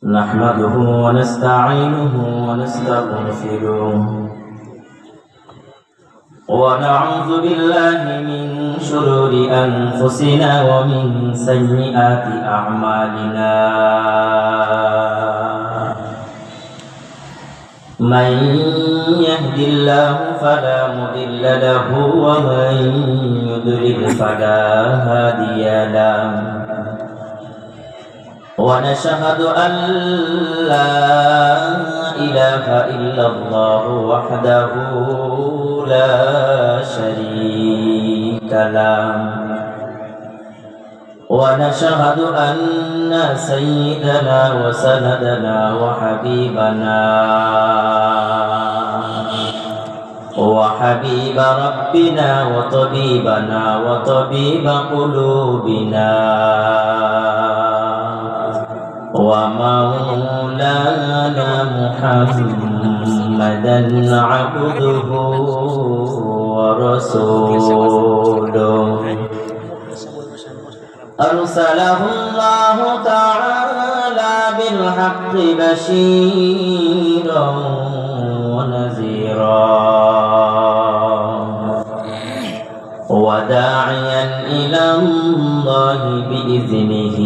نحمده ونستعينه ونستغفره ونعوذ بالله من شرور أنفسنا ومن سيئات أعمالنا من يهد الله فلا مضل له ومن يضلل فلا هادي له ونشهد أن لا إله إلا الله وحده لا شريك له ونشهد أن سيدنا وسندنا وحبيب ربنا وطبيبنا وطبيب قلوبنا ومولانا محمدا عبده ورسوله أرسله الله تعالى بالحق بشيرا ونذيرا وداعيا إلى الله بإذنه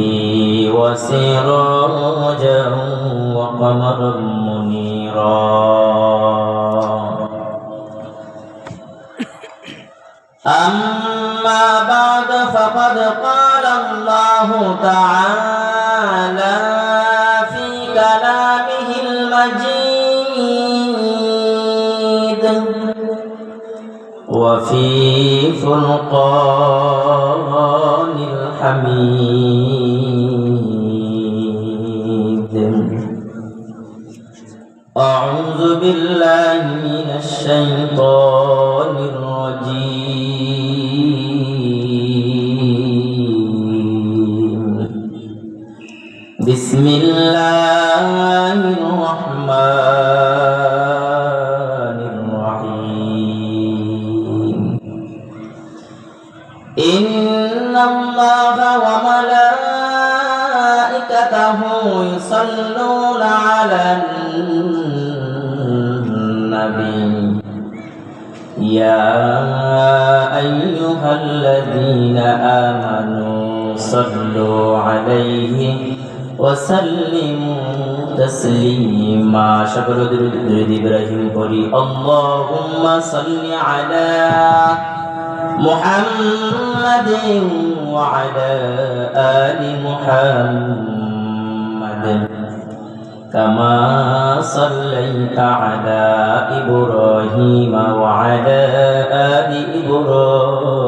وسراجا وقمرا منيرا أما بعد فقد قال الله تعالى في كلامه المجيد وفي فرقان الحميد أعوذ بالله من الشيطان الرجيم بسم الله الرحمن الرحيم إن الله وملائكته يصلون على النبي يا أيها الذين آمنوا صلوا عليه وسلموا تسليما شكر درود إبراهيم قولي اللهم صل على محمد وعلى آل محمد كما صليت على إبراهيم وعلى آل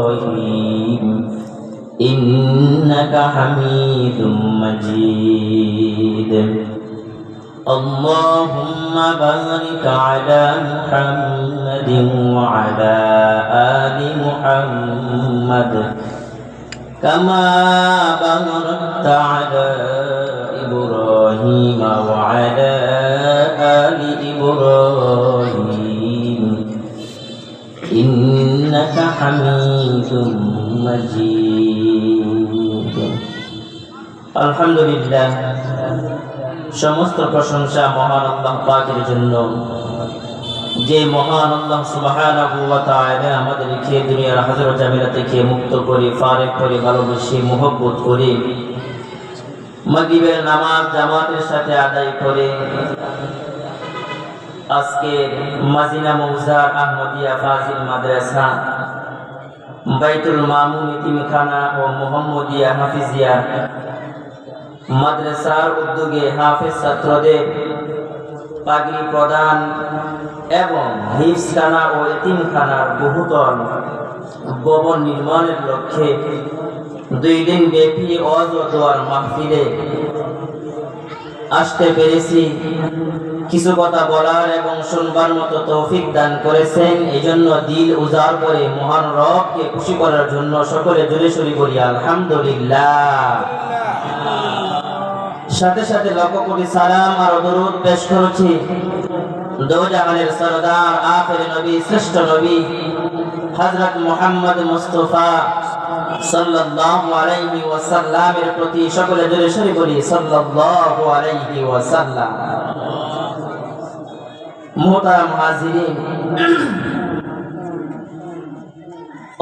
إبراهيم إنك حميد مجيد اللهم بارك على محمد وعلى آل محمد كما باركت على إبراهيم وعلى آل إبراهيم إنك حميد مجيد الحمد لله সমস্ত প্রশংসা মহান আল্লাহ পাকের জন্য যে মহান আল্লাহ সুবহানাহু ওয়া তাআলা আমাদেরকে দুনিয়ার হাজারো ঝামেলা থেকে মুক্ত করে ফারেক করে ভালোবেসে মুহব্বত করে মাগরিবের নামাজ জামাতের সাথে আদায় করে আজকে মাজিনা মৌজা আহমদিয়া ফাজিল মাদ্রাসা বাইতুল মামুন ইতিমখানা ও মুহাম্মদিয়া হাফিজিয়া মাদ্রাসার উদ্যোগে হাফেজ ছাত্রদের পাগড়ি প্রদান এবং হিফজখানা ও এতিমখানার বহুতল ভবন নির্মাণের লক্ষ্যে 2 দিন ব্যাপী ওয়াজ ও দোয়ার মাহফিলে আসতে পেরেছি। কিছু কথা বলার এবং শুনবার মতো তৌফিক দান করেছেন, এজন্য দিল উজাড় করে মহান রবকে খুশি করার জন্য সকলে জোরে সোরে বলি আলহামদুলিল্লাহ। সাথে সাথে লক্ষ কোটি সালাম আর দরুদ পেশ করছি দো জাহানের সরদার আখির নবী শ্রেষ্ঠ নবী হযরত মুহাম্মদ মুস্তাফা সাল্লাল্লাহু আলাইহি ওয়াসাল্লামের প্রতি সকলে জোরে সরে বলি সাল্লাল্লাহু আলাইহি ওয়াসাল্লাম। মুহতারাম হাজিরিন,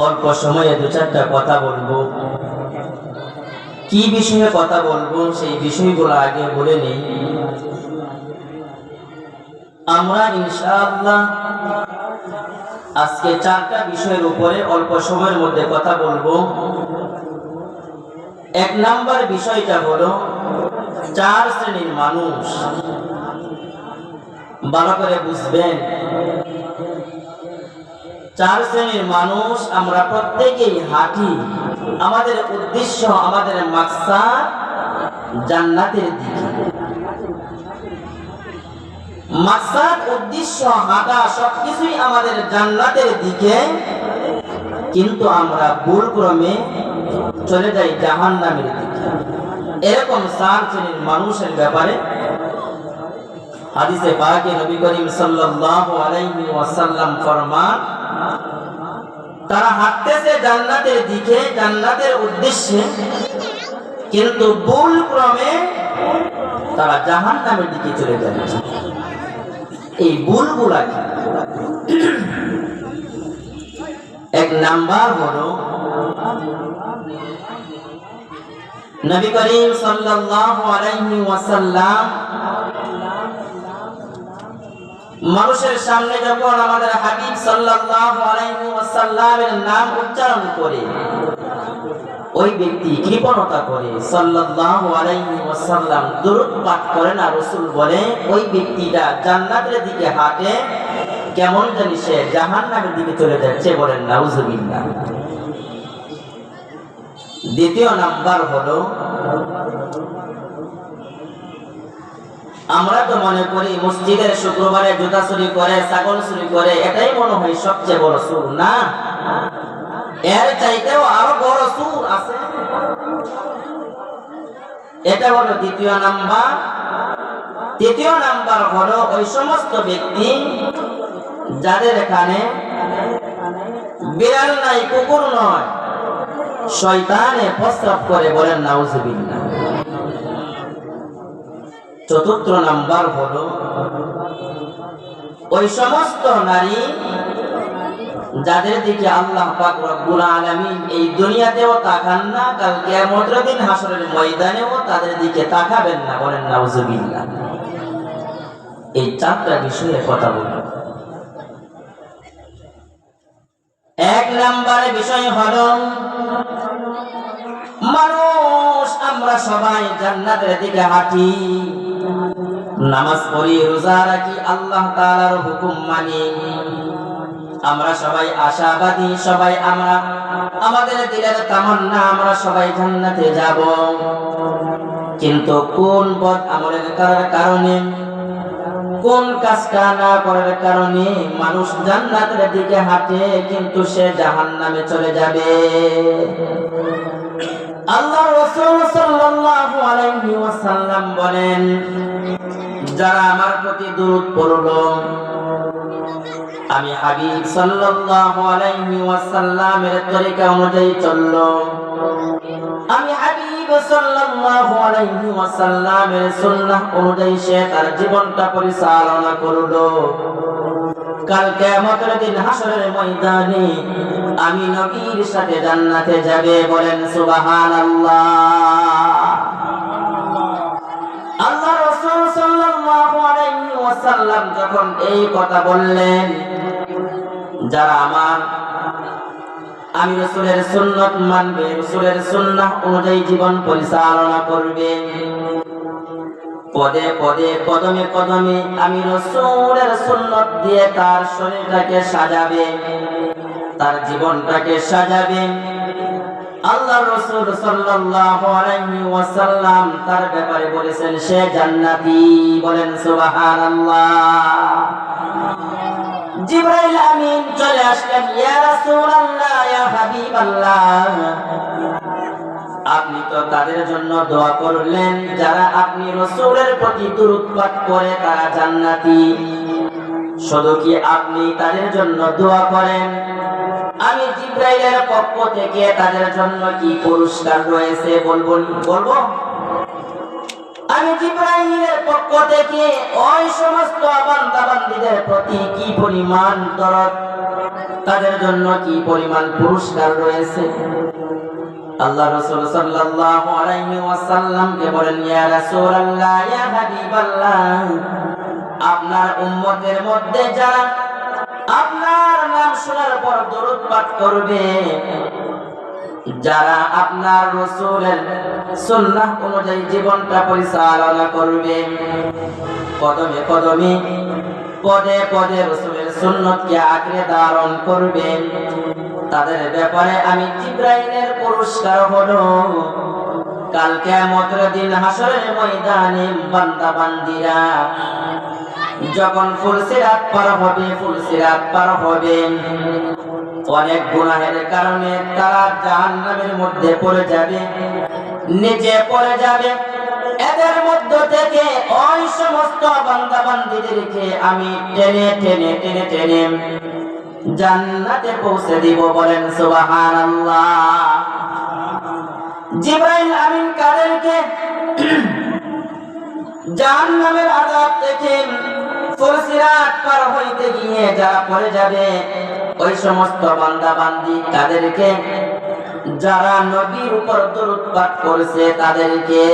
অল্প সময়ে দু চারটা কথা বলবো। কি বিষয়ে কথা বলবো সেই বিষয়গুলো আগে বলে নেই। আমরা ইনশাআল্লাহ আজকে চারটা বিষয়ের উপরে অল্প সময়ের মধ্যে কথা বলবো। এক নাম্বার বিষয়টা হলো চার শ্রেণীর মানুষ। ভালো করে বুঝবেন, চার শ্রেণীর মানুষ আমরা প্রত্যেকেই হাঁটি। আমাদের উদ্দেশ্য, আমাদের মাকসাদ জান্নাতের দিকে। মাকসাদ, উদ্দেশ্য, হাঁটা সবকিছুই আমাদের জান্নাতের দিকে, কিন্তু আমরা ভুলক্রমে চলে যাই জাহান্নামের দিকে। এরকম চার শ্রেণীর মানুষের ব্যাপারে হাদিসে পাকে নবী করিম সাল্লাল্লাহু আলাইহি ওয়াসাল্লাম ফরমান, তারা হাঁটতেছে জান্নাতের দিকে, জান্নাতের উদ্দেশ্যে, কিন্তু ভুলক্রমে তারা জাহান্নামের দিকে চলে যাচ্ছে। এই ভুলগুলা কি? এক নাম্বার হলো নবী করিম সাল্লাল্লাহু আলাইহি ওয়াসাল্লাম মানুষের সামনে যখন আমাদের হাবিব সাল্লাল্লাহু আলাইহি ওয়াসাল্লামের নাম উচ্চারণ করে, ওই ব্যক্তি কৃপণতা করে, সাল্লাল্লাহু আলাইহি ওয়াসাল্লাম দুরূদ পাঠ করে না, রাসূল বলে ওই ব্যক্তিটা জান্নাতের দিকে হাঁটে, কেমন জানি সে জাহান্নামের দিকে চলে যাচ্ছে, বলেন নাউজুবিল্লাহ। দ্বিতীয় নাম্বার হলো, আমরা তো মনে করি মসজিদের শুক্রবারে জুতা চুরি করে, ছাগল চুরি করে, এটাই মনে হয় সবচেয়ে বড় চুর। না, এর চাইতেও আরো বড় চুর আছে। এটা হলো দ্বিতীয় নাম্বার। তৃতীয় নাম্বার হলো ওই সমস্ত ব্যক্তি যাদের এখানে বিড়াল নাই, কুকুর নয়, শয়তানে প্রস্রাব করে, বলেন নাউজুবিল্লাহ। চতুর্থ নাম্বার হলো ওই সমস্ত নারী যাদের দিকে আল্লাহ পাক রব্বুল আলামিন এই দুনিয়াতেও তাকান না, কাল কিয়ামতের দিন হাসরের ময়দানেও তাদের দিকে তাকাবেন না, বলেন নাউজুবিল্লাহ। এই চারটা বিষয়ে কথা বলবো। এক নম্বরে বিষয় হলো মানুষ আমরা সবাই জান্নাতের দিকে হাঁটি, নামাজ পড়ি, রোজা রাখি, আল্লাহ তাআলার হুকুম মানি, আমরা সবাই আশাবাদী, সবাই আমরা আমাদের দিলের তামান্না আমরা সবাই জান্নাতে যাব। কিন্তু কোন পথ আমলের কারণে, কোন কাজটা না করার কারণে মানুষ জান্নাতের দিকে হাঁটে কিন্তু সে জাহান্নামে চলে যাবে। আল্লাহ রাসূল সাল্লাল্লাহু আলাইহি ওয়াসাল্লাম বলেন, যারা আমার প্রতি দুরূদ পড়লো, আমি হাবিব সাল্লাল্লাহু আলাইহি ওয়াসাল্লামের তরিকা অনুযায়ী চললো, আমি হাবিব সাল্লাল্লাহু আলাইহি ওয়াসাল্লামের সুন্নাহ অনুযায়ী সে তার জীবনটা পরিচালনা করলো, কাল কিয়ামতের দিন হাসরের ময়দানে আমি নবীর সাথে জান্নাতে যাবে, বলেন সুবহানাল্লাহ। আল্লাহ রাসূল সাল্লাল্লাহু আলাইহি ওয়াসাল্লাম যখন এই কথা বললেন, যারা আমি রাসূলের সুন্নাত মানবে, রাসূলের সুন্নাহ অনুযায়ী জীবন পরিচালনা করবে, পদে পদে কদমে কদমে আমি রাসূলের সুন্নাত দিয়ে তার শরীরটাকে সাজাবে, তার জীবনটাকে সাজাবে, আল্লাহ রাসূল সাল্লাল্লাহু আলাইহি ওয়াসাল্লাম তার ব্যাপারে বলেছেন সে জান্নাতি, বলেন সুবহানাল্লাহ। জিবরাইল আমিন চলে আসলেন, ইয়া রাসূলুল্লাহ, ইয়া হাবিবাল্লাহ, আপনি তো তাদের জন্য দোয়া করলেন যারা আপনি রাসূলের প্রতি দুরূদ পাঠ করে তারা জান্নাতি, শুধু কি আপনি তাদের জন্য দোয়া করেন আমি জিবরাইলের পক্ষ থেকে তাদের জন্য কি পুরস্কার রয়েছে বলবো? আমি জিবরাইলের পক্ষ থেকে ওই সমস্ত বান্দা-বান্দীদের প্রতি কি পরিমাণ দরদ, তাদের জন্য কি পরিমাণ পুরস্কার রয়েছে। আল্লাহ রাসূল সাল্লাল্লাহু আলাইহি ওয়াসাল্লাম কে বলেন, ইয়া রাসূলুল্লাহ, ইয়া হাবিবাল্লাহ, আপনার উম্মতের মধ্যে যারা আপনার নাম শোনার পর দরুদ পাঠ করবে, যারা আপনার রাসূলের সুন্নাহ অনুযায়ী জীবনটা পরিচালনা করবে, কদমে কদমে পদে পদে রাসূলের সুন্নতকে আঁকড়ে ধারণ করবে, তাদের ব্যাপারে আমি জিবরাইলের পুরস্কার হলো কাল কিয়ামতের দিন হাসরের ময়দানে বান্দা বান্দীরা যখন ফুলসিরাত পার হবে অনেক গুনাহের কারণে তারা জাহান্নামের মধ্যে পড়ে যাবে, নিচে পড়ে যাবে। এদের মধ্য থেকে ওই সমস্ত বান্দা বান্দীদেরকে আমি টেনে টেনে টেনে টেনে জান্নাতে পৌঁছে দিব। বলেন সুবহানাল্লাহ। জিবরাইল আমিন কাদেরকে জাহান্নামের আযাব থেকে ফুলসিরাত পার হইতে গিয়ে যারা পড়ে যাবে, ওই সমস্ত বান্দা বান্দী তাদেরকে, যারা নবীর উপর দরুদ পাঠ করেছে তাদেরকে।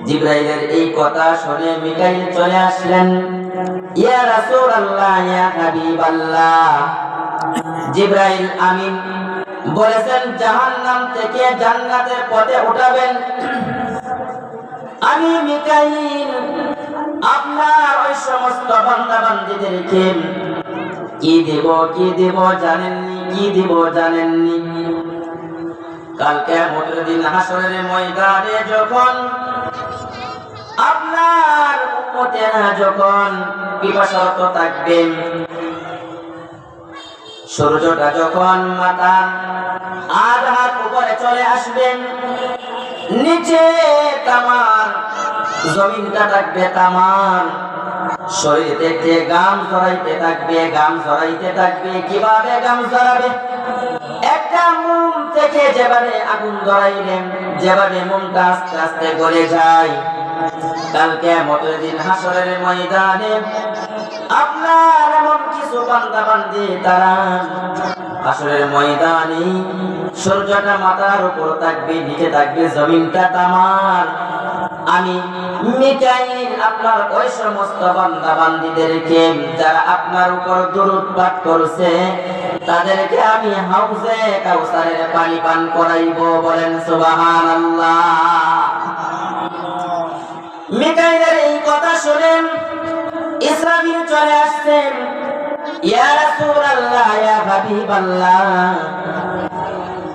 জিবরাইলের এই কথা শুনে মিকাইল চলে আসলেন, ইয়া রাসূলুল্লাহ, ইয়া হাবিবাল্লাহ। জিবরাইল আমিন বলেছেন জাহান্নাম থেকে জান্নাতের পথে উঠাবেন। আমি মিকাইল আপনার ওই সমস্ত বান্দা বান্দীদেরকে কি দেব জানেননি? কাল কিয়ামতের দিন হাসরের ময়দানে যখন আপনার উম্মতেরা যখন পিপাসারত থাকবেন, সূর্যটা যখন মাথা আধা হাত উপরে চলে আসবেন, নিচে তামার জমিনটা থাকবে তামার, শরীর থেকে গাম ঝরাইতে থাকবে। কিভাবে গাম ঝরাবে? একটা মোম থেকে যেভাবে আগুন ধরাইলেন, যেভাবে মোমটা আস্তে আস্তে গলে যায়, কাল কিয়ামতের দিন হাসরের ময়দানে আপনার এমন কিছু বান্দা বান্দী তারা হাসরের ময়দানে সূর্যটা মাথার উপর থাকবে, নিচে থাকবে জমিনটা তামার। আমি মিকাইল আপনার ওই সমস্ত বান্দা বান্দীদেরকে যারা আপনার উপর দরুদ পাঠ করছে তাদেরকে আমি হাউজে কাউসারের পানি পান করাইব। বলেন সুবহানাল্লাহ। মিকাইলের এই কথা শুনেন ইসরাফিল চলে আসছেন, ইয়া রাসূলুল্লাহ, ইয়া হাবিবাল্লাহ,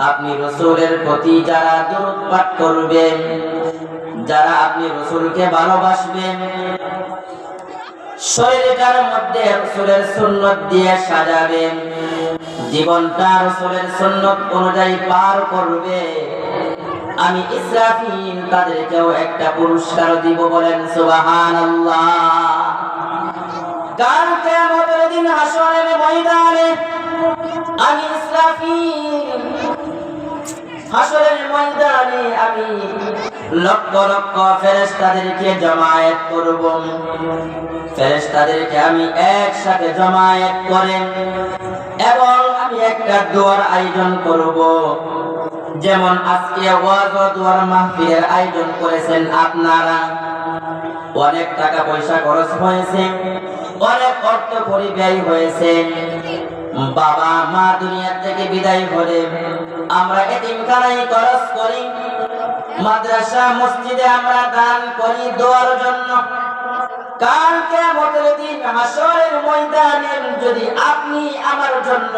আপনি রাসূলের প্রতি যারা দরুদ পাঠ করবেন, যারা আপনি রাসূলকে ভালোবাসবেন, শরীরটার মধ্যে রাসূলের সুন্নাত দিয়ে সাজাবেন, জীবনটা রাসূলের সুন্নাত অনুযায়ী পার করবে, আমি ইসরাফিল তাদেরকেও একটা পুরস্কার দিব। বলেন সুবহানাল্লাহ। কাল কিয়ামতের দিন হাসরের ময়দানে আমি ইসরাফিল হাসরের ময়দানে আমি লক্ষ লক্ষ ফেরেশতাদেরকে জমায়েত করব। ফেরেশতাদেরকে আমি একসাথে জমায়েত করেন এবং আমি একটা দোয়ার আয়োজন করব। যেমন আজকে ওয়াজ ও দোয়ার মাহফিলের আয়োজন করেছেন আপনারা, অনেক টাকা পয়সা খরচ হয়েছে, অনেক অর্থ পরিব্যয় হয়েছে। বাবা মা দুনিয়া থেকে বিদায় হলে আমরা এতিমখানায় খরচ করি, মাদ্রাসা মসজিদে আমরা দান করি দোয়ার জন্য। কাল কিয়ামতের দিন হাসরের ময়দানে যদি আপনি আমার জন্য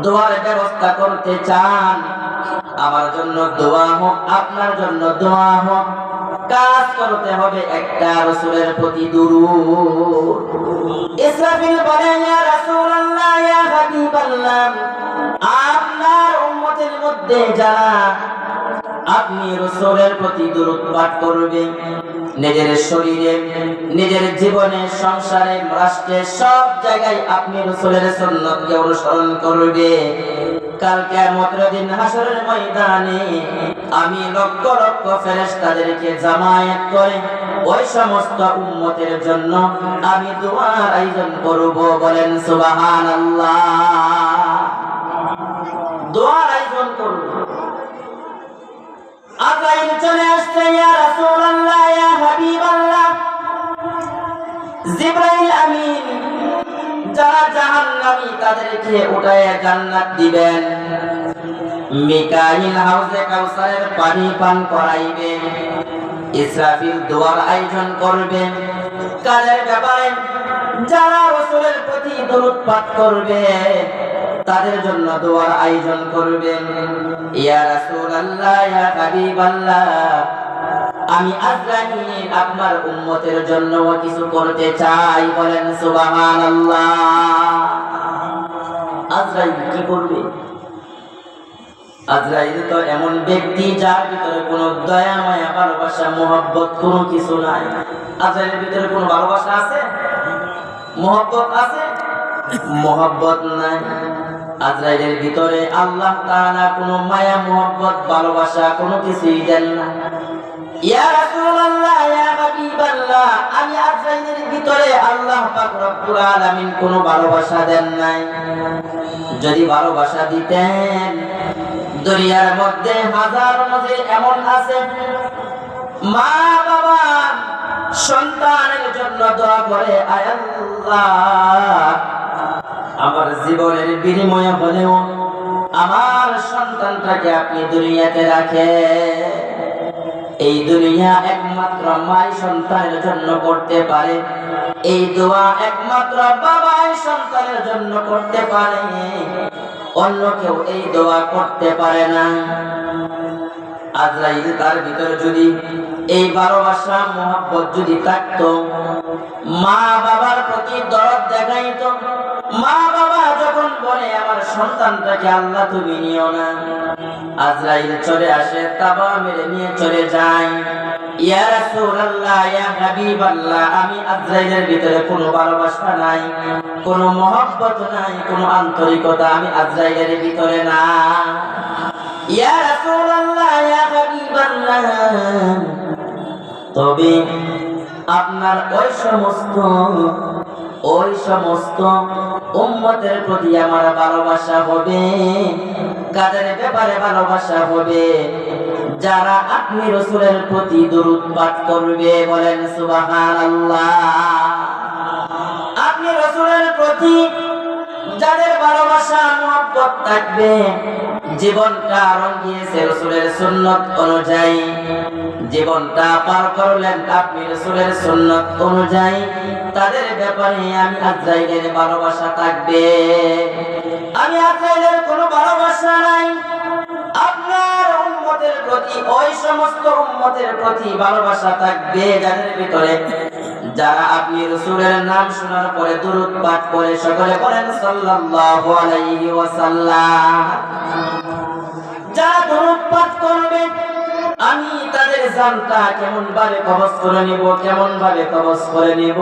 দোয়ার ব্যবস্থা করতে চান, আমার জন্য দোয়া হোক, আপনার জন্য দোয়া হোক, কাজ করতে হবে একটা রাসূলের প্রতি দুরূদ। ইসরাফিল বলেন, ইয়া রাসূলুল্লাহ, ইয়া হাবিবাল্লাহ, আপনার উম্মতের মধ্যে যারা আপনি রাসূলের প্রতি দরুদ পাঠ করবে, নিজের শরীরে, নিজের জীবনে, সংসারে, রাষ্ট্রে, সব জায়গায় আপনি রাসূলের সুন্নতকে অনুসরণ করবে। কাল কিয়ামতের দিন হাসরের ময়দানে আমি লক্ষ লক্ষ ফেরেশতাদেরকে জামায়াত করে ওই সমস্ত উম্মতের জন্য আমি দোয়ার আয়োজন করব। বলেন সুবহানাল্লাহ। দোয়ার আয়োজন করব। আজরাইল চলে আসছে, ইয়া রাসূলুল্লাহ, ইয়া হাবিবাল্লাহ। জিবরাইল আমিন যারা জাহান্নামী তাদেরকে উঠায় জান্নাত দিবেন। মিকাইল হাউজে কাউসারের পানি পান করাইবে। ইসরাফিল দোয়ার আয়োজন করবে। কাদের ব্যাপারে? যারা রাসূলের প্রতি দরুদ পাঠ করবে তাদের জন্য দোয়ার আয়োজন করবেন। ইয়া রাসূলুল্লাহ, ইয়া হাবিবাল্লাহ, আমি আজরাইল আপনার উম্মতের জন্য কিছু করতে চাই। বলেন সুবহানাল্লাহ। আজরাইল কি করবে? আজরাইল তো এমন ব্যক্তি যার ভিতরে কোনো দয়া, মায়া, ভালোবাসা, মোহব্বত কোনো কিছু নাই। আজরাইলের ভিতরে কোনো ভালোবাসা আছে? মোহব্বত আছে? মোহব্বত নাই। আজরাইলের ভিতরে আল্লাহ তাআলা কোনো মায়া, মোহব্বত, ভালোবাসা কোনো কিছুই দেন না। ইয়া রাসূলুল্লাহ, ইয়া হাবিবাল্লাহ, আমি আজরাইলের ভিতরে আল্লাহ পাক রব্বুল আলামিন কোনো ভালোবাসা দেন নাই। যদি ভালোবাসা দিতেন, দুনিয়ার মধ্যে হাজার নজির এমন আছে, মা বাবা সন্তানের জন্য দোয়া করে, আয় আল্লাহ, আমার জীবনের বিনিময়ে হলেও আমার সন্তানটাকে আপনি দুনিয়াতে রাখেন। এই দুনিয়া একমাত্র মাই সন্তানের জন্য করতে পারে। এই দোয়া একমাত্র বাবাই সন্তানের জন্য করতে পারে। অন্য কেউ এই দোয়া করতে পারে না। আজরাইল তার ভিতরে যদি এই ভালোবাসা, মোহব্বত যদি থাকতো, মা বাবার প্রতি দরদ দেখাইতো, মা বাবা যখন বলে আমার সন্তানটাকে আল্লাহ তুমি নিও না, আজরাইল চলে আসে, তাবা মেরে নিয়ে চলে যায়। ইয়া রাসূলুল্লাহ, ইয়া হাবিবাল্লাহ, আমি আজরাইলের ভিতরে কোনো ভালোবাসা নাই, কোনো মোহব্বত নাই, কোনো আন্তরিকতা আমি আজরাইলের ভিতরে না। ইয়া রাসূলুল্লাহ, ইয়া হাবিবাল্লাহ, তবে আপনার ওই সমস্ত উম্মতের প্রতি আমার ভালোবাসা হবে। কাদের ব্যাপারে ভালোবাসা হবে? যারা আপনি রাসূলের প্রতি দরুদ পাঠ করবে। বলেন সুবহানাল্লাহ। আপনি রাসূলের প্রতি যাদের ভালোবাসা, মুহাব্বত থাকবে, জীবনটা রঙিয়েছে রাসূলের সুন্নাত অনুযায়ী, জীবনটা পার করলেন আপনি রাসূলের সুন্নাত অনুযায়ী, তাদের ব্যাপারে আমি আজরাইলের ভালোবাসা থাকবে। আমি আজরাইলের কোনো ভালোবাসা নাই। আপনার উম্মতের প্রতি, ওই সমস্ত উম্মতের প্রতি ভালোবাসা থাকবে যাদের ভিতরে, যারা আপনি রাসূলের নাম শোনার পরে দরুদ পাঠ করে, সকলে বলেন সাল্লাল্লাহু আলাইহি ওয়াসাল্লাম। যারা দরুদ পাঠ করবে, আমি তাদের জানটা কেমন ভাবে কবজ করে নিব, কেমন ভাবে কবজ করে নিব।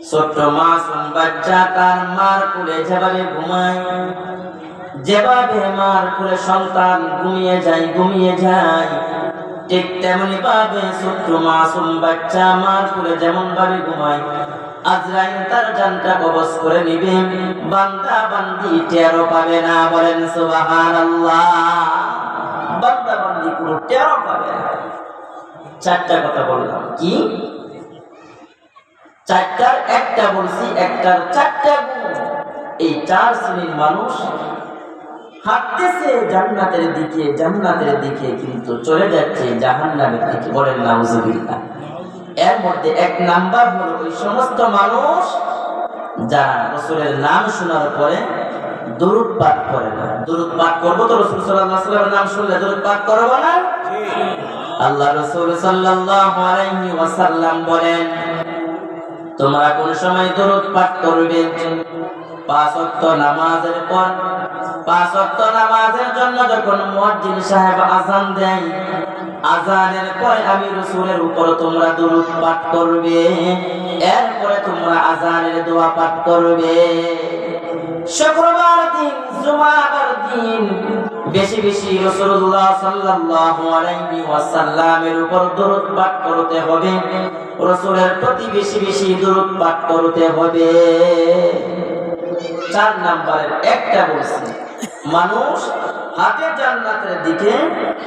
ছোট্ট মাসুম বাচ্চা তার মার কোলে যেভাবে ঘুমায়, যেভাবে মার কোলে সন্তান ঘুমিয়ে যায়, ঠিক তেমনি ভাবে ছোট্ট মাসুম বাচ্চা মার কোলে যেমন ভাবে ঘুমায়, আজরাইল তার জানটা কবজ করে নিবে। বান্দা বান্দি টেরও পাবে না। বলেন সুবহানাল্লাহ। বান্দা বান্দি কোনো টেরও পাবে না। চারটা কথা বললাম, কি চারটার একটা বলছি, একটার চারটা গুণ। এই চার শ্রেণীর মানুষ হাঁটতেছে জান্নাতের দিকে, কিন্তু চলে যাচ্ছে জাহান্নামের দিকে। বলেন নাউজুবিল্লাহ। এর মধ্যে এক নাম্বার হলো ওই সমস্ত মানুষ যারা রাসূলের নাম শোনার পরে দরুদ পাঠ করে না। দরুদ পাঠ করবো তো, রাসূল সাল্লাল্লাহু আলাইহি ওয়াসাল্লামের নাম শুনলে দরুদ পাঠ করবো না? আল্লাহ রাসূল সাল্লাল্লাহু আলাইহি ওয়াসাল্লাম বলেন, তোমরা কোন সময় দরুদ পাঠ করবে? পাঁচ ওয়াক্ত নামাজের পর, পাঁচ ওয়াক্ত নামাজের জন্য যখন মুয়াজ্জিন সাহেব আযান দেয়, আযানের পরে আমি রাসূলের উপর তোমরা দুরূদ পাঠ করবে, এরপরে তোমরা আযানের দোয়া পাঠ করবে। শুক্রবার দিন, জুমাবার দিন বেশি বেশি রাসূলুল্লাহ সাল্লাল্লাহু আলাইহি ওয়াসাল্লামের উপর দরুদ পাঠ করতে হবে, রাসূলের প্রতি বেশি বেশি দরুদ পাঠ করতে হবে। 4 নম্বরের একটা বলছি, মানুষ হাতে জান্নাতের দিকে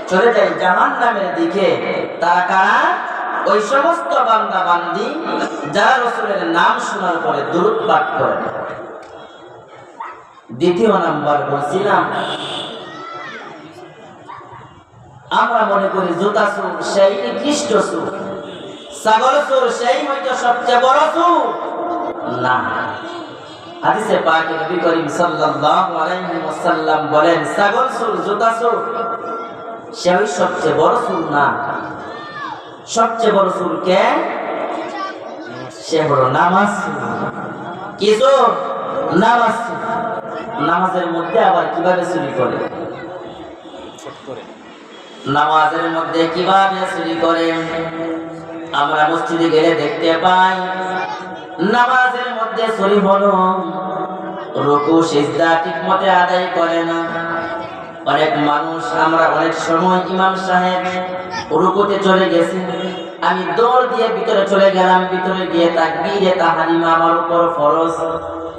চলে যায় জাহান্নামের দিকে, তারা কারা? ওই সমস্ত বান্দা বান্দি যারা রাসূলের নাম শোনার পরে দরুদ পাঠ করে। দ্বিতীয় নাম্বার বলছিলাম, আমরা মনে করি জুতা চোর সেই নিকৃষ্ট চোর, ছাগল চোর সেই হয়তো সবচেয়ে বড় চোর। না, হাদিসে পাকে নবী করিম সাল্লাল্লাহু আলাইহি ওয়াসাল্লাম বলেন, ছাগল চোর, জুতা চোর সেই সবচেয়ে বড় চোর না। সবচেয়ে বড় চোর কে? সে হলো নামাজ চোর। কি চোর? নামাজ চোর। নামাজের মধ্যে আবার কিভাবে চুরি করে? নামাজের মধ্যে কিভাবে চুরি করে আমরা মসজিদে গেলে দেখতে পাই। নামাজের মধ্যে চুরি হলো, রুকু সিজদা ঠিকমতো আদায় করে না। অনেক মানুষ, আমরা অনেক সময় ইমাম সাহেব রুকুতে চলে গেছে, আমি দৌড় দিয়ে ভিতরে চলে গেলাম, ভিতরে গিয়ে তাকবীরে তাহরিমা আমার উপর ফরজ,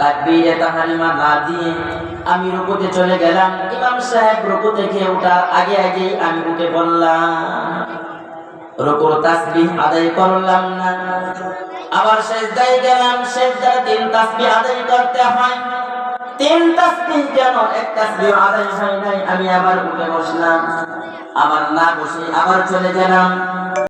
তাকবীরে তাহরিমা না দিয়ে আমি রুকুতে চলে গেলাম। ইমাম সাহেব রুকু থেকে ওঠার আগে আগেই আমি উঠে পড়লাম, রুকুর তাসবিহ আদায় করলাম না। আবার সিজদায় গেলাম, সিজদায় 3 তাসবিহ আদায় করতে হয়। 3 তাসবিহ কেন, 1 তাসবিহ আদায় হয় নাই। আমি আবার উঠে বসলাম, আবার না বসে আবার চলে গেলাম।